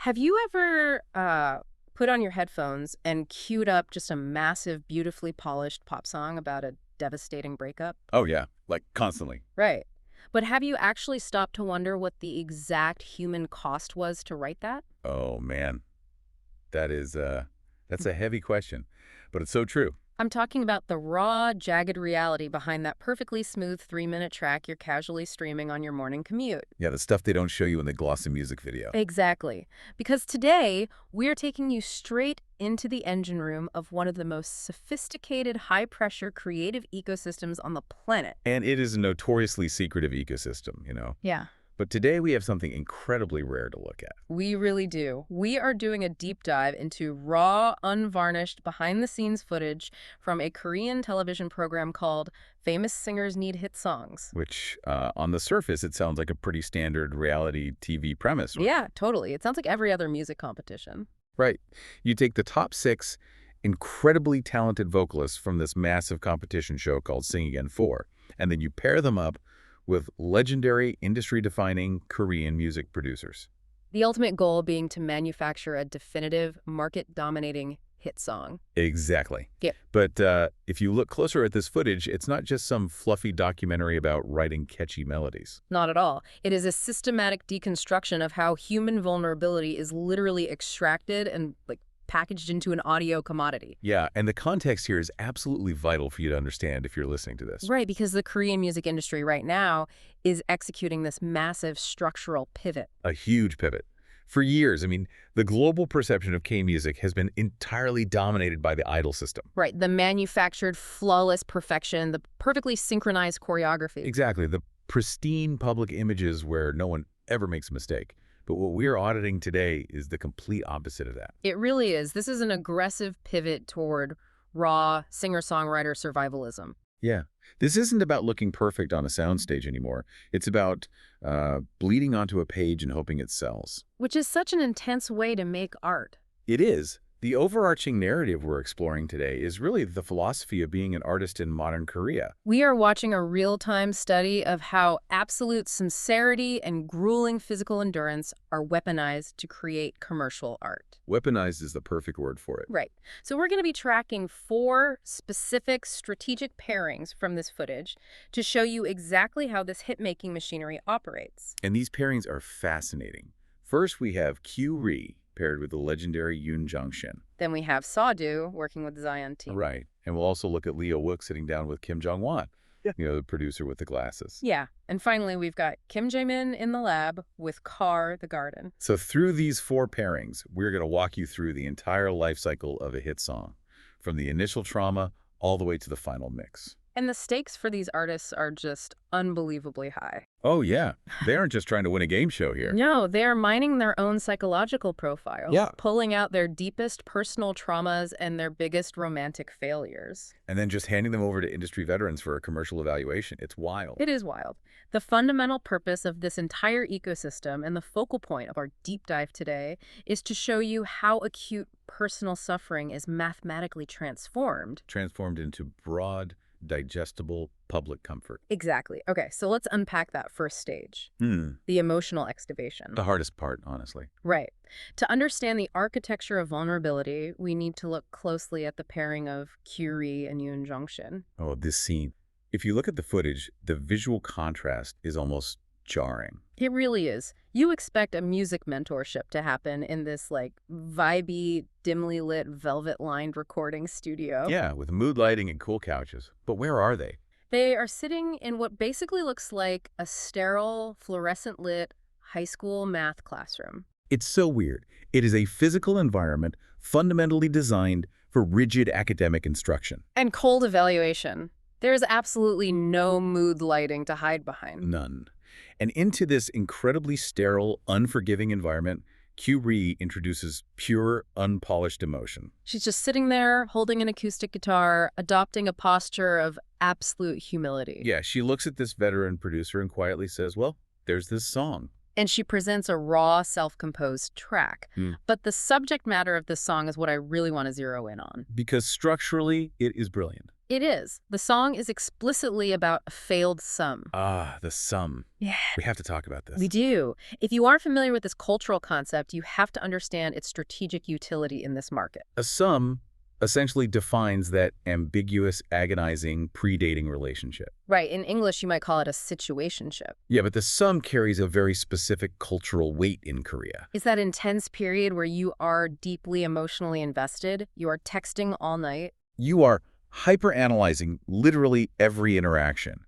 Have you ever put on your headphones and queued up just a massive, beautifully polished pop song about a devastating breakup? Oh, yeah. Like, constantly. Right. But have you actually stopped to wonder what the exact human cost was to write that? Oh, man. That's a heavy question, but it's so true. I'm talking about the raw, jagged reality behind that perfectly smooth 3-minute track you're casually streaming on your morning commute. Yeah, the stuff they don't show you in the glossy music video. Exactly. Because today, we're taking you straight into the engine room of one of the most sophisticated, high-pressure creative ecosystems on the planet. And it is a notoriously secretive ecosystem, you know? Yeah. But today we have something incredibly rare to look at. We really do. We are doing a deep dive into raw, unvarnished, behind-the-scenes footage from a Korean television program called Famous Singers Need Hit Songs. Which, on the surface, it sounds like a pretty standard reality TV premise. Right? Yeah, totally. It sounds like every other music competition. Right. You take the top 6 incredibly talented vocalists from this massive competition show called Sing Again 4, and then you pair them up with legendary, industry-defining Korean music producers. The ultimate goal being to manufacture a definitive, market-dominating hit song. Exactly. Yeah. But if you look closer at this footage, it's not just some fluffy documentary about writing catchy melodies. Not at all. It is a systematic deconstruction of how human vulnerability is literally extracted and, packaged into an audio commodity. Yeah, and the context here is absolutely vital for you to understand if you're listening to this. Right, because the Korean music industry right now is executing this massive structural pivot. A huge pivot. For years, the global perception of K-music has been entirely dominated by the idol system. Right, the manufactured, flawless perfection, the perfectly synchronized choreography. Exactly, the pristine public images where no one ever makes a mistake. But what we're auditing today is the complete opposite of that. It really is. This is an aggressive pivot toward raw singer-songwriter survivalism. Yeah. This isn't about looking perfect on a soundstage anymore. It's about bleeding onto a page and hoping it sells. Which is such an intense way to make art. It is. The overarching narrative we're exploring today is really the philosophy of being an artist in modern Korea. We are watching a real-time study of how absolute sincerity and grueling physical endurance are weaponized to create commercial art. Weaponized is the perfect word for it. Right. So we're going to be tracking 4 specific strategic pairings from this footage to show you exactly how this hit-making machinery operates. And these pairings are fascinating. First, we have Kyuri, paired with the legendary Yoon Jong-shin. Then we have Seodo working with Zion.T. Right. And we'll also look at Oh-wook sitting down with Jong-wan, the producer with the glasses. Yeah. And finally, we've got Ji-min in the lab with Kar, the garden. So through these 4 pairings, we're going to walk you through the entire life cycle of a hit song, from the initial trauma all the way to the final mix. And the stakes for these artists are just unbelievably high. Oh, yeah. They aren't just trying to win a game show here. No, they are mining their own psychological profile, pulling out their deepest personal traumas and their biggest romantic failures. And then just handing them over to industry veterans for a commercial evaluation. It's wild. It is wild. The fundamental purpose of this entire ecosystem and the focal point of our deep dive today is to show you how acute personal suffering is mathematically transformed. Transformed into broad, digestible public comfort. Exactly. Okay, so let's unpack that first stage. The emotional excavation. The hardest part, honestly. Right. To understand the architecture of vulnerability, we need to look closely at the pairing of Kyuri and Yoon Jong-shin. Oh, this scene. If you look at the footage, the visual contrast is almost jarring. It really is. You expect a music mentorship to happen in this, vibey, dimly lit, velvet-lined recording studio. Yeah, with mood lighting and cool couches. But where are they? They are sitting in what basically looks like a sterile, fluorescent-lit high school math classroom. It's so weird. It is a physical environment fundamentally designed for rigid academic instruction. And cold evaluation. There's absolutely no mood lighting to hide behind. None. And into this incredibly sterile, unforgiving environment, Kyuri introduces pure, unpolished emotion. She's just sitting there, holding an acoustic guitar, adopting a posture of absolute humility. Yeah, she looks at this veteran producer and quietly says, well, there's this song. And she presents a raw, self-composed track. But the subject matter of this song is what I really want to zero in on. Because structurally, it is brilliant. It is. The song is explicitly about a failed sum. Ah, the sum. Yeah. We have to talk about this. We do. If you aren't familiar with this cultural concept, you have to understand its strategic utility in this market. A sum essentially defines that ambiguous, agonizing, predating relationship. Right. In English, you might call it a situationship. Yeah, but the sum carries a very specific cultural weight in Korea. It's that intense period where you are deeply emotionally invested. You are texting all night. You are hyper-analyzing literally every interaction,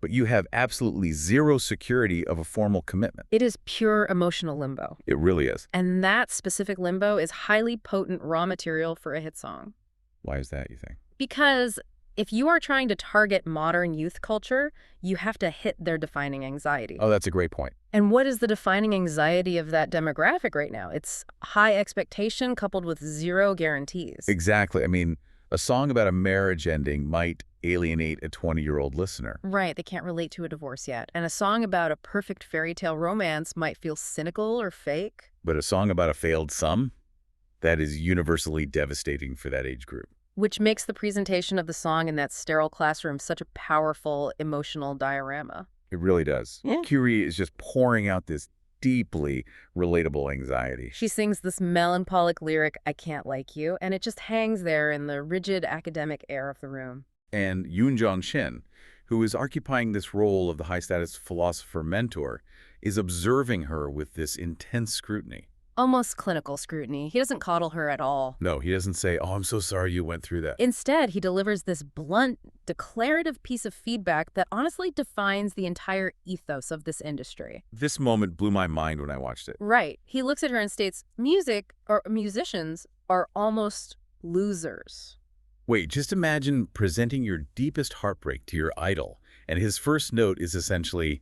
but you have absolutely zero security of a formal commitment. It is pure emotional limbo. It really is. And that specific limbo is highly potent raw material for a hit song. Why is that, you think? Because if you are trying to target modern youth culture, you have to hit their defining anxiety. Oh, that's a great point. And what is the defining anxiety of that demographic right now? It's high expectation coupled with zero guarantees. Exactly. I mean, a song about a marriage ending might alienate a 20-year-old listener. Right, they can't relate to a divorce yet. And a song about a perfect fairy tale romance might feel cynical or fake. But a song about a failed sum? That is universally devastating for that age group. Which makes the presentation of the song in that sterile classroom such a powerful emotional diorama. It really does. Yeah. Kyuri is just pouring out this deeply relatable anxiety. She sings this melancholic lyric, "I can't like you," and it just hangs there in the rigid academic air of the room. And Yoon Jong-shin, who is occupying this role of the high-status philosopher mentor, is observing her with this intense scrutiny. Almost clinical scrutiny. He doesn't coddle her at all. No, he doesn't say, "Oh, I'm so sorry you went through that." Instead, he delivers this blunt, declarative piece of feedback that honestly defines the entire ethos of this industry. This moment blew my mind when I watched it. Right. He looks at her and states, musicians are almost losers. Wait, just imagine presenting your deepest heartbreak to your idol, and his first note is essentially,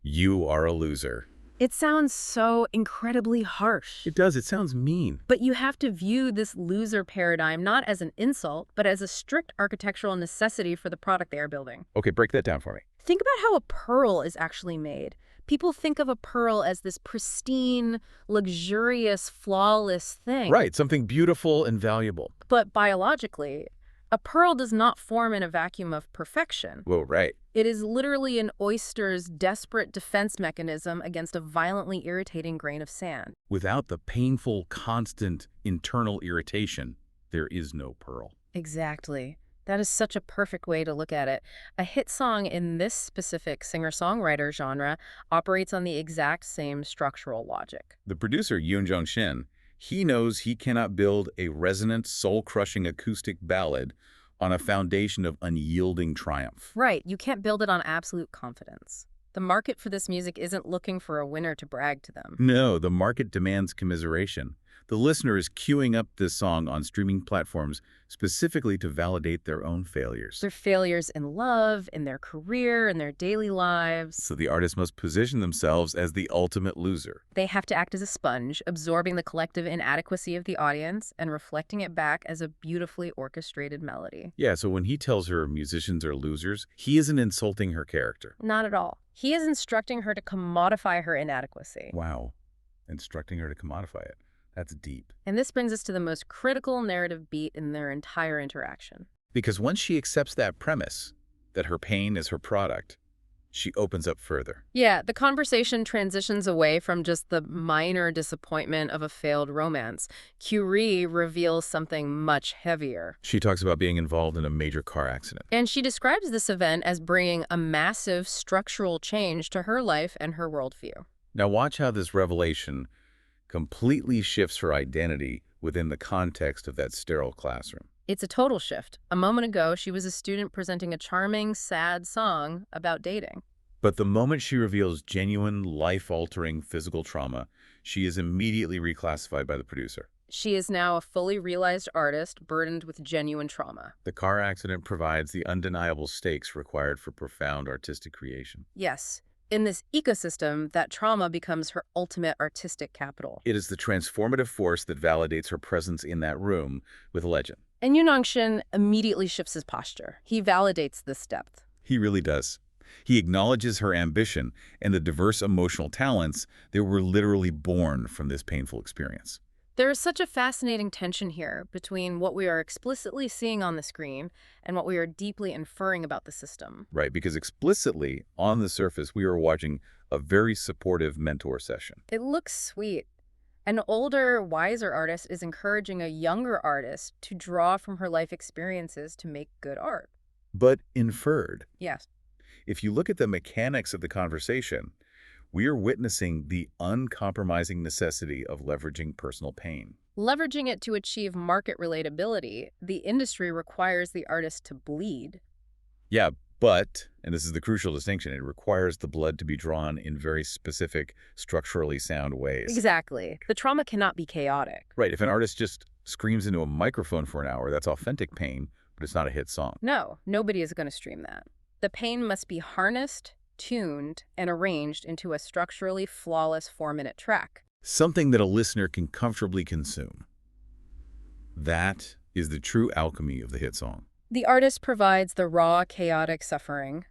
"You are a loser." It sounds so incredibly harsh. It does. It sounds mean. But you have to view this loser paradigm not as an insult, but as a strict architectural necessity for the product they are building. Okay, break that down for me. Think about how a pearl is actually made. People think of a pearl as this pristine, luxurious, flawless thing. Right, something beautiful and valuable. But biologically, a pearl does not form in a vacuum of perfection. Whoa, right. It is literally an oyster's desperate defense mechanism against a violently irritating grain of sand. Without the painful, constant internal irritation, there is no pearl. Exactly. That is such a perfect way to look at it. A hit song in this specific singer-songwriter genre operates on the exact same structural logic. The producer, Yoon Jong-shin, he knows he cannot build a resonant, soul-crushing acoustic ballad on a foundation of unyielding triumph. Right, you can't build it on absolute confidence. The market for this music isn't looking for a winner to brag to them. No, the market demands commiseration. The listener is queuing up this song on streaming platforms specifically to validate their own failures. Their failures in love, in their career, in their daily lives. So the artist must position themselves as the ultimate loser. They have to act as a sponge, absorbing the collective inadequacy of the audience and reflecting it back as a beautifully orchestrated melody. Yeah, so when he tells her musicians are losers, he isn't insulting her character. Not at all. He is instructing her to commodify her inadequacy. Wow. Instructing her to commodify it. That's deep. And this brings us to the most critical narrative beat in their entire interaction. Because once she accepts that premise, that her pain is her product, she opens up further. Yeah, the conversation transitions away from just the minor disappointment of a failed romance. Kyuri reveals something much heavier. She talks about being involved in a major car accident. And she describes this event as bringing a massive structural change to her life and her worldview. Now watch how this revelation completely shifts her identity within the context of that sterile classroom. It's a total shift. A moment ago, she was a student presenting a charming, sad song about dating. But the moment she reveals genuine, life-altering physical trauma, she is immediately reclassified by the producer. She is now a fully realized artist burdened with genuine trauma. The car accident provides the undeniable stakes required for profound artistic creation. Yes. In this ecosystem, that trauma becomes her ultimate artistic capital. It is the transformative force that validates her presence in that room with legend. And Yoon Jong-shin immediately shifts his posture. He validates this depth. He really does. He acknowledges her ambition and the diverse emotional talents that were literally born from this painful experience. There is such a fascinating tension here between what we are explicitly seeing on the screen and what we are deeply inferring about the system. Right, because explicitly, on the surface, we are watching a very supportive mentor session. It looks sweet. An older, wiser artist is encouraging a younger artist to draw from her life experiences to make good art. But inferred. Yes. If you look at the mechanics of the conversation, we are witnessing the uncompromising necessity of leveraging personal pain. Leveraging it to achieve market relatability, the industry requires the artist to bleed. Yeah, but, and this is the crucial distinction, it requires the blood to be drawn in very specific, structurally sound ways. Exactly. The trauma cannot be chaotic. Right, if an artist just screams into a microphone for an hour, that's authentic pain, but it's not a hit song. No, nobody is going to stream that. The pain must be harnessed, tuned, and arranged into a structurally flawless 4-minute track. Something that a listener can comfortably consume. That is the true alchemy of the hit song. The artist provides the raw, chaotic suffering.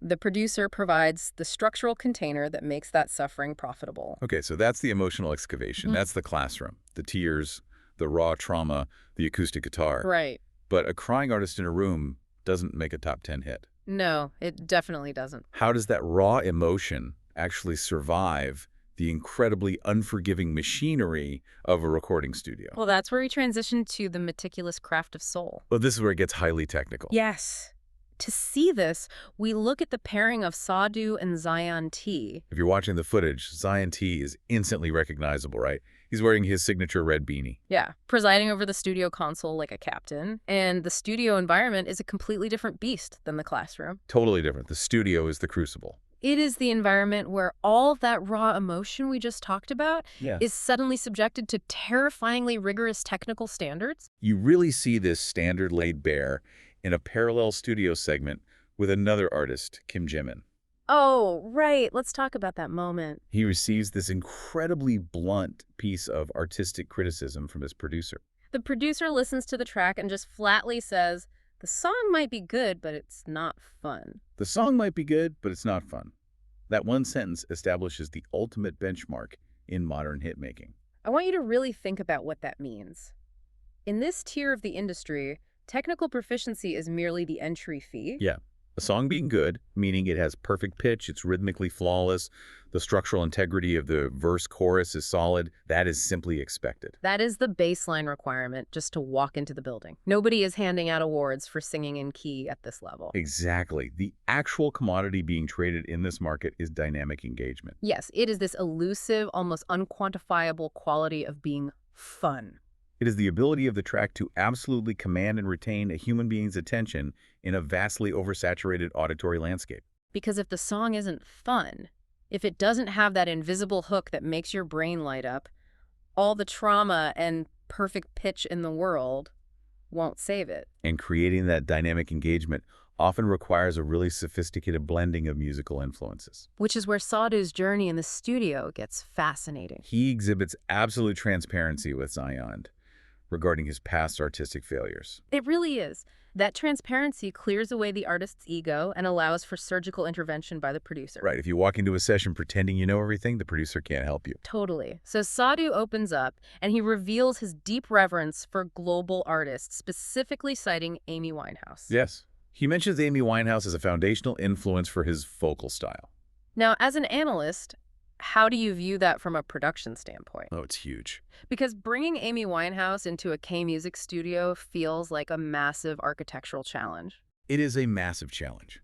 The producer provides the structural container that makes that suffering profitable. Okay, so that's the emotional excavation. That's the classroom. The tears, the raw trauma, the acoustic guitar. Right. But a crying artist in a room doesn't make a top 10 hit. No, it definitely doesn't. How does that raw emotion actually survive the incredibly unforgiving machinery of a recording studio? Well, that's where we transition to the meticulous craft of soul. Well, this is where it gets highly technical. Yes. To see this, we look at the pairing of Seodo and Zion.T. If you're watching the footage, Zion.T is instantly recognizable, right? He's wearing his signature red beanie. Yeah, presiding over the studio console like a captain. And the studio environment is a completely different beast than the classroom. Totally different. The studio is the crucible. It is the environment where all of that raw emotion we just talked about is suddenly subjected to terrifyingly rigorous technical standards. You really see this standard laid bare in a parallel studio segment with another artist, Kim Ji-min. Oh, right. Let's talk about that moment. He receives this incredibly blunt piece of artistic criticism from his producer. The producer listens to the track and just flatly says, the song might be good, but it's not fun. The song might be good, but it's not fun. That one sentence establishes the ultimate benchmark in modern hitmaking. I want you to really think about what that means. In this tier of the industry, technical proficiency is merely the entry fee. Yeah. A song being good, meaning it has perfect pitch, it's rhythmically flawless, the structural integrity of the verse-chorus is solid, that is simply expected. That is the baseline requirement just to walk into the building. Nobody is handing out awards for singing in key at this level. Exactly. The actual commodity being traded in this market is dynamic engagement. Yes, it is this elusive, almost unquantifiable quality of being fun. It is the ability of the track to absolutely command and retain a human being's attention in a vastly oversaturated auditory landscape. Because if the song isn't fun, if it doesn't have that invisible hook that makes your brain light up, all the trauma and perfect pitch in the world won't save it. And creating that dynamic engagement often requires a really sophisticated blending of musical influences. Which is where Seodo's journey in the studio gets fascinating. He exhibits absolute transparency with Zion regarding his past artistic failures. It really is. That transparency clears away the artist's ego and allows for surgical intervention by the producer. Right. If you walk into a session pretending you know everything, the producer can't help you. Totally. So Seodo opens up and he reveals his deep reverence for global artists, specifically citing Amy Winehouse. Yes. He mentions Amy Winehouse as a foundational influence for his vocal style. Now, as an analyst, how do you view that from a production standpoint? Oh, it's huge. Because bringing Amy Winehouse into a K-music studio feels like a massive architectural challenge. It is a massive challenge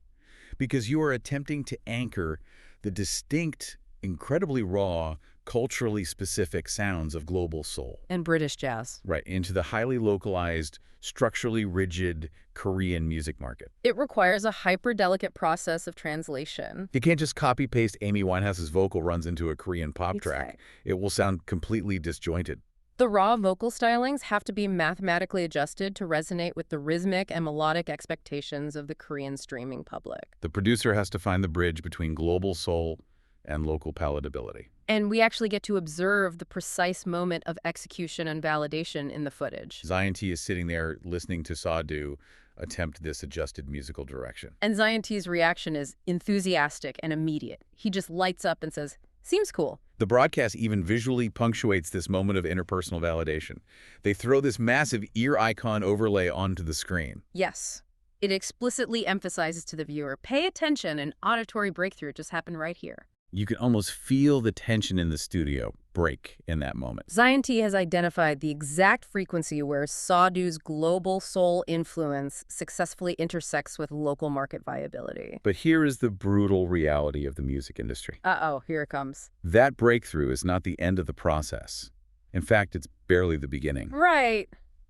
because you are attempting to anchor the distinct, incredibly raw, culturally specific sounds of global soul. And British jazz. Right, into the highly localized, structurally rigid Korean music market. It requires a hyper-delicate process of translation. You can't just copy-paste Amy Winehouse's vocal runs into a Korean pop track. Right. It will sound completely disjointed. The raw vocal stylings have to be mathematically adjusted to resonate with the rhythmic and melodic expectations of the Korean streaming public. The producer has to find the bridge between global soul and local palatability. And we actually get to observe the precise moment of execution and validation in the footage. Zion.T is sitting there listening to Seodo attempt this adjusted musical direction. And Zion.T's reaction is enthusiastic and immediate. He just lights up and says, "Seems cool." The broadcast even visually punctuates this moment of interpersonal validation. They throw this massive ear icon overlay onto the screen. Yes. It explicitly emphasizes to the viewer, pay attention, an auditory breakthrough just happened right here. You can almost feel the tension in the studio break in that moment. Zion.T has identified the exact frequency where Seodo's global soul influence successfully intersects with local market viability. But here is the brutal reality of the music industry. Uh-oh, here it comes. That breakthrough is not the end of the process. In fact, it's barely the beginning. Right.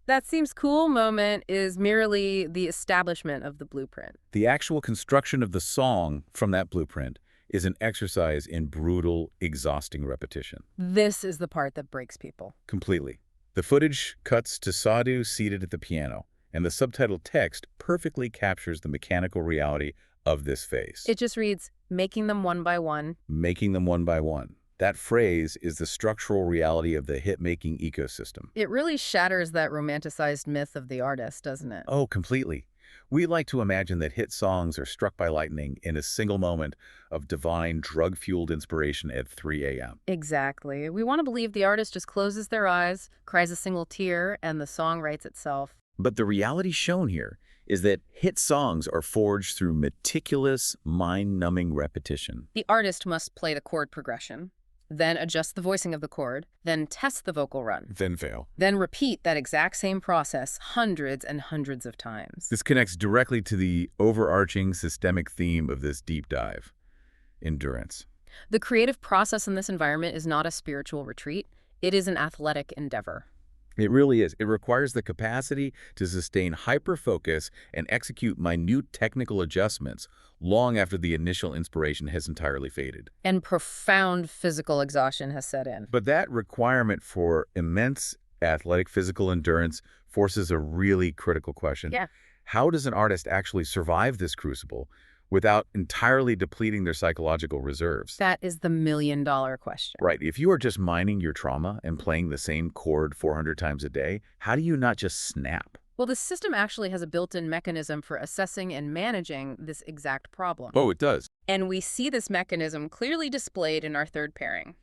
That seems cool moment is merely the establishment of the blueprint. The actual construction of the song from that blueprint is an exercise in brutal, exhausting repetition. This is the part that breaks people. Completely. The footage cuts to Seodo seated at the piano, and the subtitled text perfectly captures the mechanical reality of this phase. It just reads, making them one by one. Making them one by one. That phrase is the structural reality of the hit-making ecosystem. It really shatters that romanticized myth of the artist, doesn't it? Oh, completely. We like to imagine that hit songs are struck by lightning in a single moment of divine, drug-fueled inspiration at 3 a.m. Exactly. We want to believe the artist just closes their eyes, cries a single tear, and the song writes itself. But the reality shown here is that hit songs are forged through meticulous, mind-numbing repetition. The artist must play the chord progression, then adjust the voicing of the chord, then test the vocal run, Then fail. then repeat that exact same process hundreds and hundreds of times. This connects directly to the overarching systemic theme of this deep dive: endurance. The creative process in this environment is not a spiritual retreat. It is an athletic endeavor. It really is. It requires the capacity to sustain hyper-focus and execute minute technical adjustments long after the initial inspiration has entirely faded. And profound physical exhaustion has set in. But that requirement for immense athletic physical endurance forces a really critical question. Yeah. How does an artist actually survive this crucible without entirely depleting their psychological reserves? That is the million-dollar question. Right. If you are just mining your trauma and playing the same chord 400 times a day, how do you not just snap? Well, the system actually has a built-in mechanism for assessing and managing this exact problem. Oh, it does. And we see this mechanism clearly displayed in our third pairing,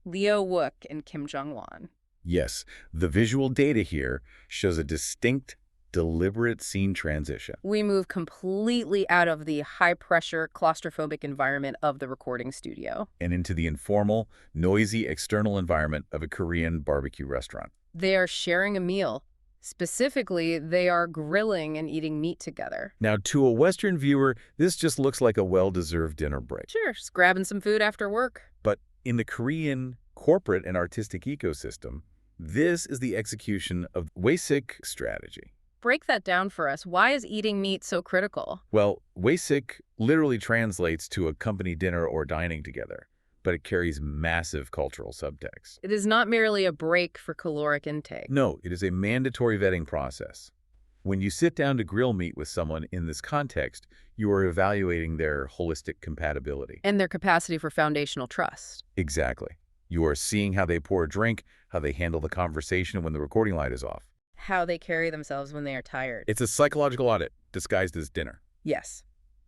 Oh-wook and Kim Jong-wan. Yes, the visual data here shows a distinct, deliberate scene transition. We move completely out of the high-pressure, claustrophobic environment of the recording studio. And into the informal, noisy external environment of a Korean barbecue restaurant. They are sharing a meal. Specifically, they are grilling and eating meat together. Now, to a Western viewer, this just looks like a well-deserved dinner break. Sure, just grabbing some food after work. But in the Korean corporate and artistic ecosystem, this is the execution of Waesik strategy. Break that down for us. Why is eating meat so critical? Well, Waesik literally translates to a company dinner or dining together, but it carries massive cultural subtext. It is not merely a break for caloric intake. No, it is a mandatory vetting process. When you sit down to grill meat with someone in this context, you are evaluating their holistic compatibility. And their capacity for foundational trust. Exactly. You are seeing how they pour a drink, how they handle the conversation when the recording light is off. How they carry themselves when they are tired. It's a psychological audit disguised as dinner. Yes.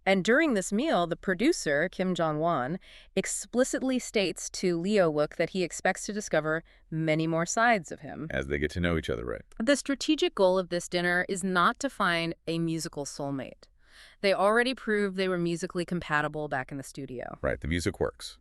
And during this meal, the producer, Kim Jong-wan, explicitly states to Oh-wook that he expects to discover many more sides of him. As they get to know each other, right? The strategic goal of this dinner is not to find a musical soulmate. They already proved they were musically compatible back in the studio. Right, the music works.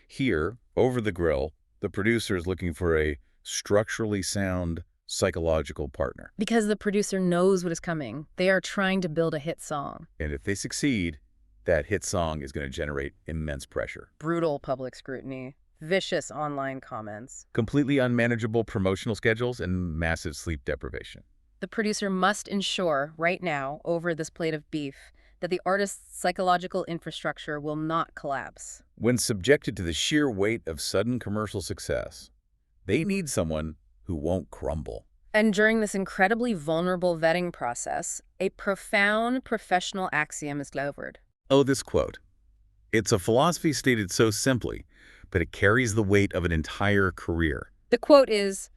Here, over the grill, the producer is looking for a structurally sound psychological partner. Because the producer knows what is coming. They are trying to build a hit song. And if they succeed, that hit song is going to generate immense pressure. Brutal public scrutiny, vicious online comments. Completely unmanageable promotional schedules and massive sleep deprivation. The producer must ensure right now, over this plate of beef, that the artist's psychological infrastructure will not collapse. When subjected to the sheer weight of sudden commercial success, they need someone who won't crumble. And during this incredibly vulnerable vetting process, a profound professional axiom is delivered. Oh, this quote. It's a philosophy stated so simply, but it carries the weight of an entire career. The quote is,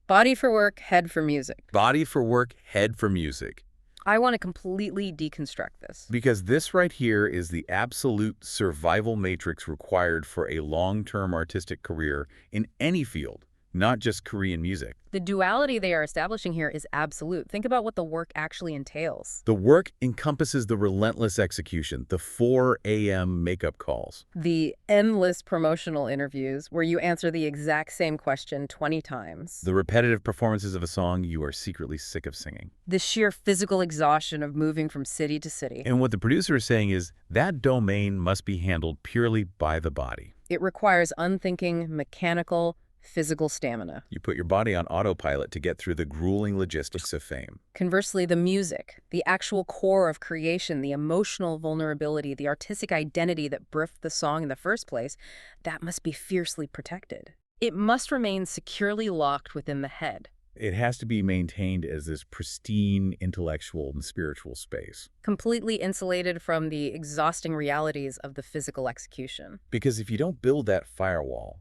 "Body for work, head for music." Body for work, head for music. I want to completely deconstruct this. Because this right here is the absolute survival matrix required for a long-term artistic career in any field, not just Korean music. The duality they are establishing here is absolute. Think about what the work actually entails. The work encompasses the relentless execution, the 4 a.m. makeup calls, The endless promotional interviews where you answer the exact same question 20 times. the repetitive performances of a song you are secretly sick of singing. The sheer physical exhaustion of moving from city to city. And what the producer is saying is that domain must be handled purely by the body. It requires unthinking, mechanical, physical stamina. You put your body on autopilot to get through the grueling logistics of fame. Conversely, the music, the actual core of creation, the emotional vulnerability, the artistic identity that birthed the song in the first place, that must be fiercely protected. It must remain securely locked within the head. It has to be maintained as this pristine intellectual and spiritual space. Completely insulated from the exhausting realities of the physical execution. Because if you don't build that firewall,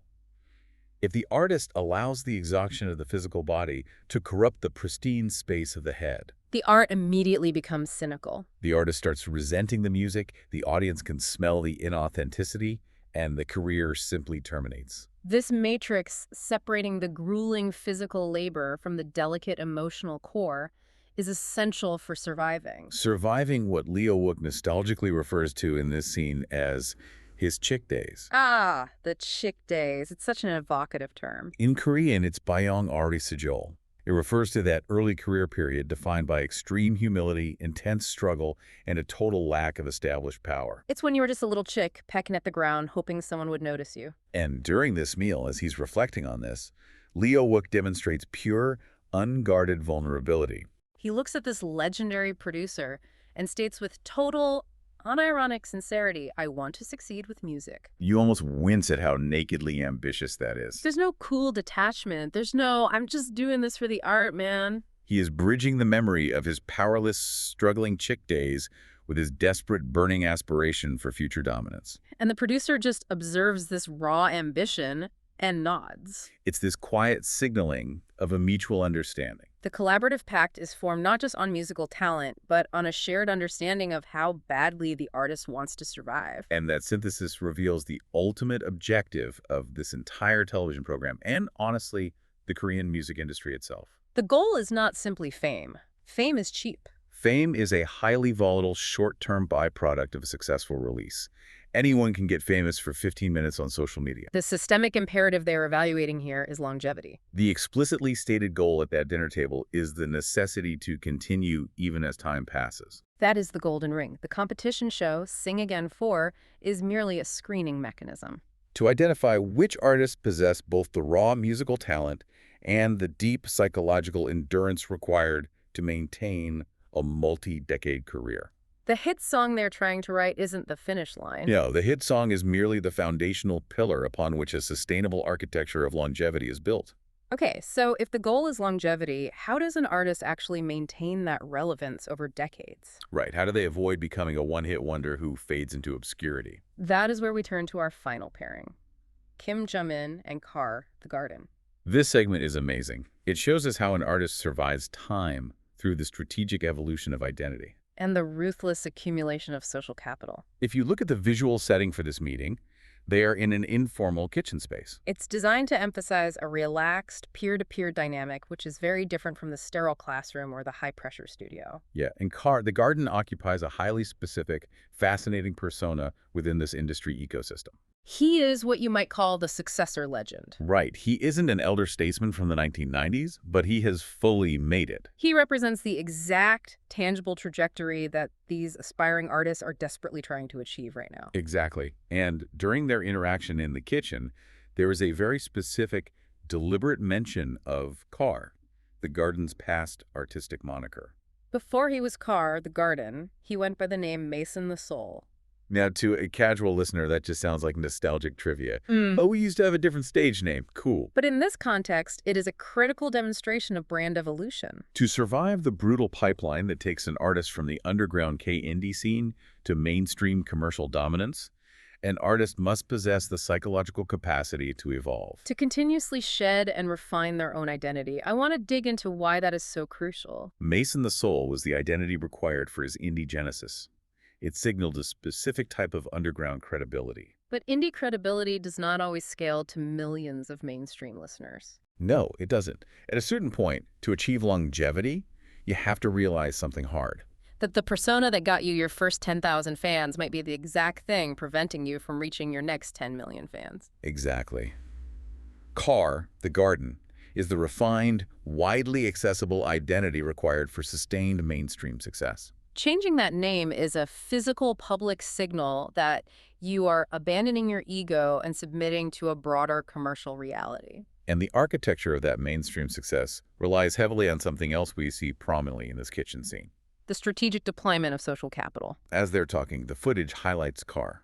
if the artist allows the exhaustion of the physical body to corrupt the pristine space of the head, The art immediately becomes cynical. the artist starts resenting the music, the audience can smell the inauthenticity, and the career simply terminates. This matrix separating the grueling physical labor from the delicate emotional core is essential for surviving. Surviving what Oh-wook nostalgically refers to in this scene as his chick days. Ah, the chick days. It's such an evocative term. In Korean, it's Bayong Ari Sejol. It refers to that early career period defined by extreme humility, intense struggle, and a total lack of established power. It's when you were just a little chick pecking at the ground, hoping someone would notice you. And during this meal, as he's reflecting on this, Oh-wook demonstrates pure, unguarded vulnerability. He looks at this legendary producer and states with total, unironic sincerity, I want to succeed with music. You almost wince at how nakedly ambitious that is. There's no cool detachment. There's no, I'm just doing this for the art, man. He is bridging the memory of his powerless, struggling chick days with his desperate, burning aspiration for future dominance. And the producer just observes this raw ambition and nods. It's this quiet signaling of a mutual understanding. The collaborative pact is formed not just on musical talent, but on a shared understanding of how badly the artist wants to survive. And that synthesis reveals the ultimate objective of this entire television program and, honestly, the Korean music industry itself. The goal is not simply fame. Fame is cheap. Fame is a highly volatile, short-term byproduct of a successful release. Anyone can get famous for 15 minutes on social media. The systemic imperative they're evaluating here is longevity. The explicitly stated goal at that dinner table is the necessity to continue even as time passes. That is the golden ring. The competition show, Sing Again 4, is merely a screening mechanism. To identify which artists possess both the raw musical talent and the deep psychological endurance required to maintain a multi-decade career. The hit song they're trying to write isn't the finish line. No, the hit song is merely the foundational pillar upon which a sustainable architecture of longevity is built. Okay, so if the goal is longevity, how does an artist actually maintain that relevance over decades? Right, how do they avoid becoming a one-hit wonder who fades into obscurity? That is where we turn to our final pairing. Kim Jong-in and Kar, the Garden. This segment is amazing. It shows us how an artist survives time through the strategic evolution of identity. And the ruthless accumulation of social capital. If you look at the visual setting for this meeting, they are in an informal kitchen space. It's designed to emphasize a relaxed, peer-to-peer dynamic, which is very different from the sterile classroom or the high-pressure studio. Yeah, and the garden occupies a highly specific, fascinating persona within this industry ecosystem. He is what you might call the successor legend. Right. He isn't an elder statesman from the 1990s, but he has fully made it. He represents the exact, tangible trajectory that these aspiring artists are desperately trying to achieve right now. Exactly. And during their interaction in the kitchen, there is a very specific, deliberate mention of Kar, the garden's past artistic moniker. Before he was Kar, the Garden, he went by the name Mason the Soul. Now, to a casual listener, that just sounds like nostalgic trivia. Oh, we used to have a different stage name. Cool. But in this context, it is a critical demonstration of brand evolution. To survive the brutal pipeline that takes an artist from the underground K-indie scene to mainstream commercial dominance, An artist must possess the psychological capacity to evolve. To continuously shed and refine their own identity. I want to dig into why that is so crucial. Mason the Soul was the identity required for his indie genesis. It signaled a specific type of underground credibility. But indie credibility does not always scale to millions of mainstream listeners. No, it doesn't. At a certain point, to achieve longevity, you have to realize something hard. That the persona that got you your first 10,000 fans might be the exact thing preventing you from reaching your next 10 million fans. Exactly. Car, the Garden, is the refined, widely accessible identity required for sustained mainstream success. Changing that name is a physical public signal that you are abandoning your ego and submitting to a broader commercial reality. And the architecture of that mainstream success relies heavily on something else we see prominently in this kitchen scene. The strategic deployment of social capital. As they're talking, the footage highlights Carr,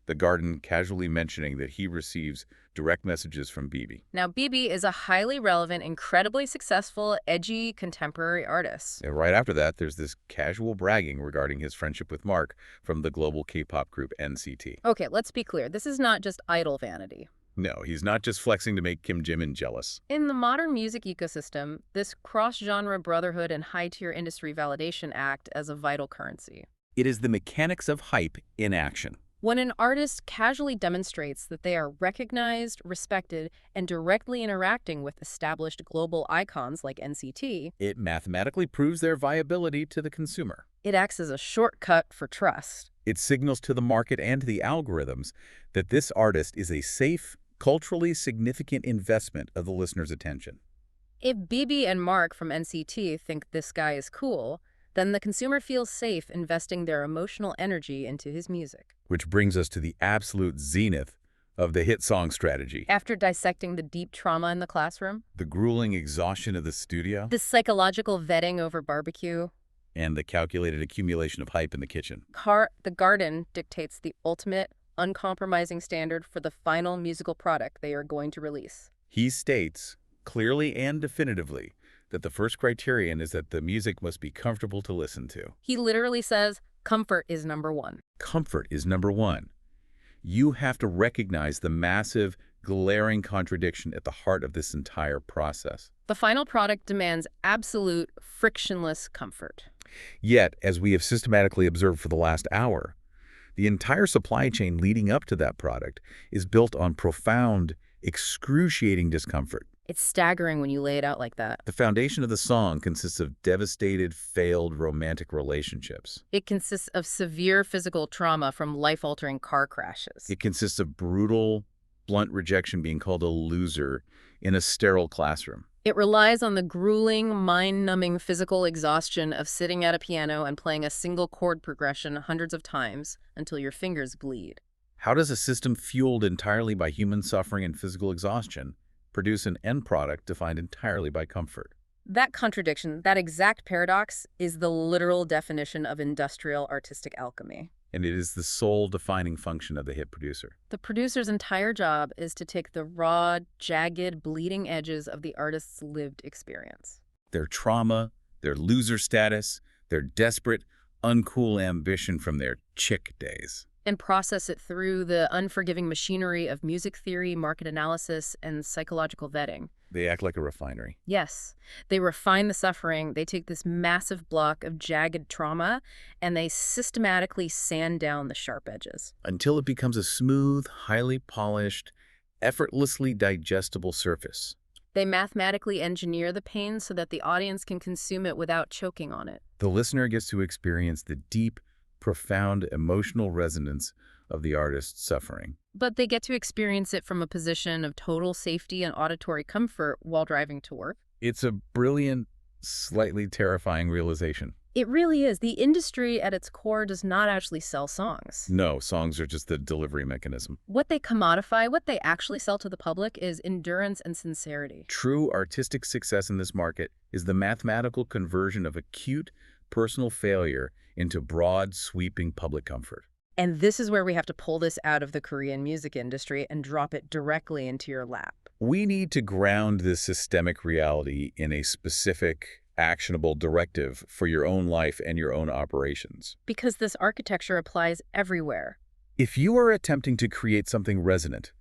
the Garden casually mentioning that he receives direct messages from Bibi. Now, Bibi is a highly relevant, incredibly successful, edgy, contemporary artist. And right after that, there's this casual bragging regarding his friendship with Mark from the global K-pop group NCT. Okay, let's be clear. This is not just idle vanity. No, he's not just flexing to make Kim Jimin jealous. In the modern music ecosystem, this cross-genre brotherhood and high-tier industry validation act as a vital currency. It is the mechanics of hype in action. When an artist casually demonstrates that they are recognized, respected, and directly interacting with established global icons like NCT, it mathematically proves their viability to the consumer. It acts as a shortcut for trust. It signals to the market and to the algorithms that this artist is a safe, culturally significant investment of the listener's attention. If Bibi and Mark from NCT think this guy is cool, then the consumer feels safe investing their emotional energy into his music. Which brings us to the absolute zenith of the hit song strategy. After dissecting the deep trauma in the classroom, the grueling exhaustion of the studio, the psychological vetting over barbecue, and the calculated accumulation of hype in the kitchen, the Garden dictates the ultimate, uncompromising standard for the final musical product they are going to release. He states, clearly and definitively, that the first criterion is that the music must be comfortable to listen to. He literally says, comfort is number one. Comfort is number one. You have to recognize the massive, glaring contradiction at the heart of this entire process. The final product demands absolute, frictionless comfort. Yet, as we have systematically observed for the last hour, the entire supply chain leading up to that product is built on profound, excruciating discomfort. It's staggering when you lay it out like that. The foundation of the song consists of devastated, failed romantic relationships. It consists of severe physical trauma from life-altering car crashes. It consists of brutal, blunt rejection, being called a loser in a sterile classroom. It relies on the grueling, mind-numbing physical exhaustion of sitting at a piano and playing a single chord progression hundreds of times until your fingers bleed. How does a system fueled entirely by human suffering and physical exhaustion produce an end product defined entirely by comfort? That contradiction, that exact paradox, is the literal definition of industrial artistic alchemy. And it is the sole defining function of the hit producer. The producer's entire job is to take the raw, jagged, bleeding edges of the artist's lived experience. Their trauma, their loser status, their desperate, uncool ambition from their chick days. And process it through the unforgiving machinery of music theory, market analysis, and psychological vetting. They act like a refinery. Yes. They refine the suffering. They take this massive block of jagged trauma, and they systematically sand down the sharp edges. Until it becomes a smooth, highly polished, effortlessly digestible surface. They mathematically engineer the pain so that the audience can consume it without choking on it. The listener gets to experience the deep, profound emotional resonance of the artist's suffering. But they get to experience it from a position of total safety and auditory comfort while driving to work. It's a brilliant, slightly terrifying realization. It really is. The industry at its core does not actually sell songs. No, songs are just the delivery mechanism. What they commodify, what they actually sell to the public is endurance and sincerity. True artistic success in this market is the mathematical conversion of acute, personal failure into broad, sweeping public comfort. And this is where we have to pull this out of the Korean music industry and drop it directly into your lap. We need to ground this systemic reality in a specific, actionable directive for your own life and your own operations. Because this architecture applies everywhere. If you are attempting to create something resonant,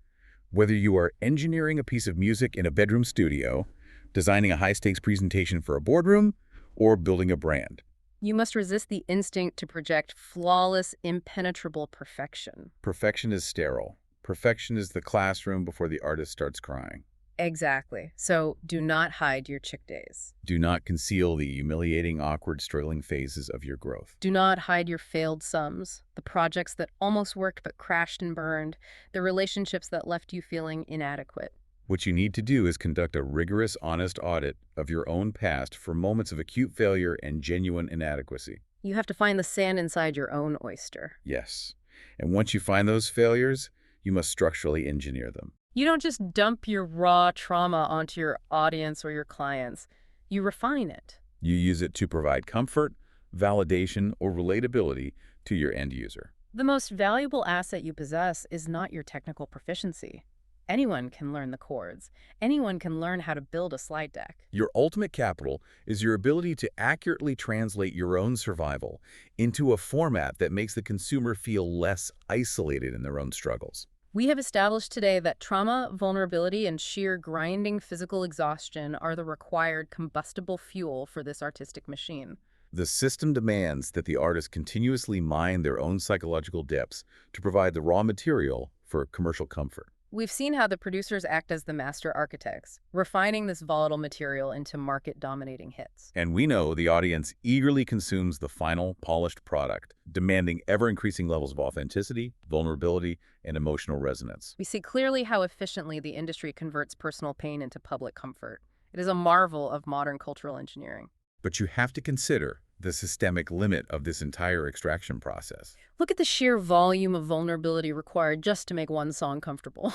whether you are engineering a piece of music in a bedroom studio, designing a high-stakes presentation for a boardroom, or building a brand, You must resist the instinct to project flawless, impenetrable perfection. perfection is sterile. Perfection is the classroom before the artist starts crying. Exactly. So do not hide your chick days. Do not conceal the humiliating, awkward, struggling phases of your growth. Do not hide your failed sums, the projects that almost worked but crashed and burned, the relationships that left you feeling inadequate. What you need to do is conduct a rigorous, honest audit of your own past for moments of acute failure and genuine inadequacy. You have to find the sand inside your own oyster. Yes. And once you find those failures, you must structurally engineer them. You don't just dump your raw trauma onto your audience or your clients. You refine it. You use it to provide comfort, validation, or relatability to your end user. The most valuable asset you possess is not your technical proficiency. Anyone can learn the chords. Anyone can learn how to build a slide deck. Your ultimate capital is your ability to accurately translate your own survival into a format that makes the consumer feel less isolated in their own struggles. We have established today that trauma, vulnerability, and sheer grinding physical exhaustion are the required combustible fuel for this artistic machine. The system demands that the artists continuously mine their own psychological depths to provide the raw material for commercial comfort. We've seen how the producers act as the master architects, refining this volatile material into market-dominating hits. And we know the audience eagerly consumes the final, polished product, demanding ever-increasing levels of authenticity, vulnerability, and emotional resonance. We see clearly how efficiently the industry converts personal pain into public comfort. It is a marvel of modern cultural engineering. But you have to consider the systemic limit of this entire extraction process. Look at the sheer volume of vulnerability required just to make one song comfortable.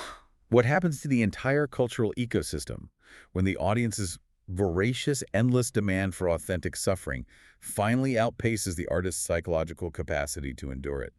What happens to the entire cultural ecosystem when the audience's voracious, endless demand for authentic suffering finally outpaces the artist's psychological capacity to endure it?